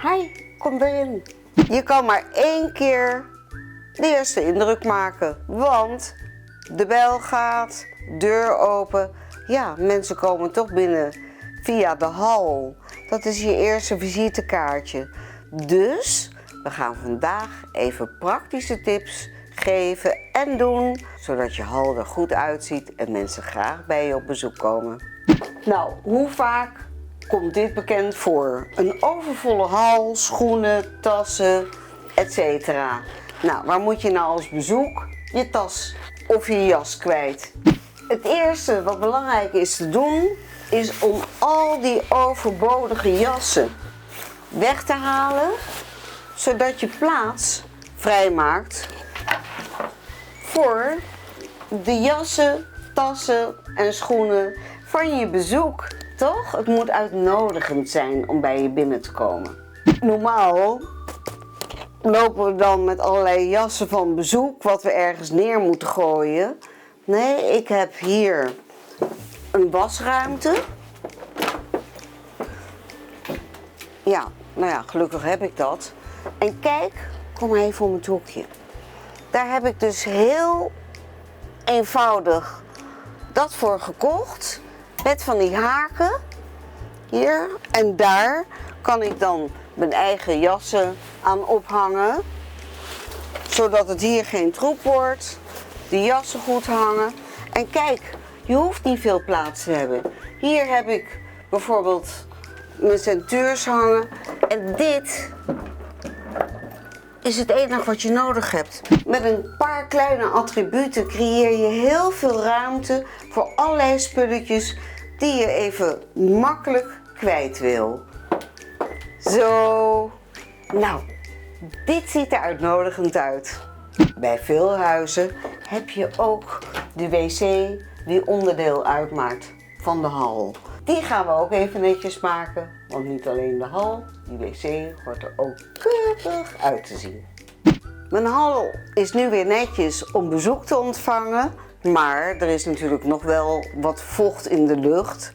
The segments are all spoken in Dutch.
Hi, kom erin. Je kan maar 1 keer de eerste indruk maken, want de bel gaat, deur open. Ja, mensen komen toch binnen via de hal. Dat is je eerste visitekaartje. Dus we gaan vandaag even praktische tips geven en doen, zodat je hal er goed uitziet en mensen graag bij je op bezoek komen. Nou, hoe vaak komt dit bekend voor? Een overvolle hal, schoenen, tassen, etc. Nou, waar moet je nou als bezoek je tas of je jas kwijt? Het eerste wat belangrijk is te doen, is om al die overbodige jassen weg te halen, zodat je plaats vrijmaakt voor de jassen, tassen en schoenen van je bezoek. Toch? Het moet uitnodigend zijn om bij je binnen te komen. Normaal lopen we dan met allerlei jassen van bezoek wat we ergens neer moeten gooien. Nee, ik heb hier een wasruimte. Ja, nou ja, gelukkig heb ik dat. En kijk, kom maar even om het hoekje. Daar heb ik dus heel eenvoudig dat voor gekocht. Met van die haken. Hier en daar kan ik dan mijn eigen jassen aan ophangen. Zodat het hier geen troep wordt. De jassen goed hangen. En kijk, je hoeft niet veel plaats te hebben. Hier heb ik bijvoorbeeld mijn ceintuurs hangen. En dit is het enige wat je nodig hebt. Met een paar kleine attributen creëer je heel veel ruimte voor allerlei spulletjes die je even makkelijk kwijt wil. Zo. Nou, dit ziet er uitnodigend uit. Bij veel huizen heb je ook de wc die onderdeel uitmaakt van de hal. Die gaan we ook even netjes maken, want niet alleen de hal, die wc hoort er ook keurig uit te zien. Mijn hal is nu weer netjes om bezoek te ontvangen, maar er is natuurlijk nog wel wat vocht in de lucht.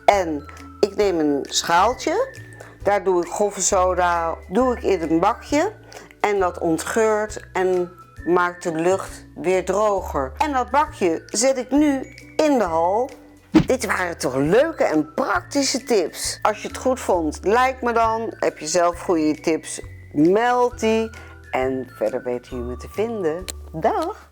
En ik neem een schaaltje, daar doe ik grove soda, doe ik in een bakje en dat ontgeurt en maakt de lucht weer droger. En dat bakje zet ik nu in de hal. Dit waren toch leuke en praktische tips. Als je het goed vond, like me dan. Heb je zelf goede tips, meld die. En verder weten jullie me te vinden. Dag!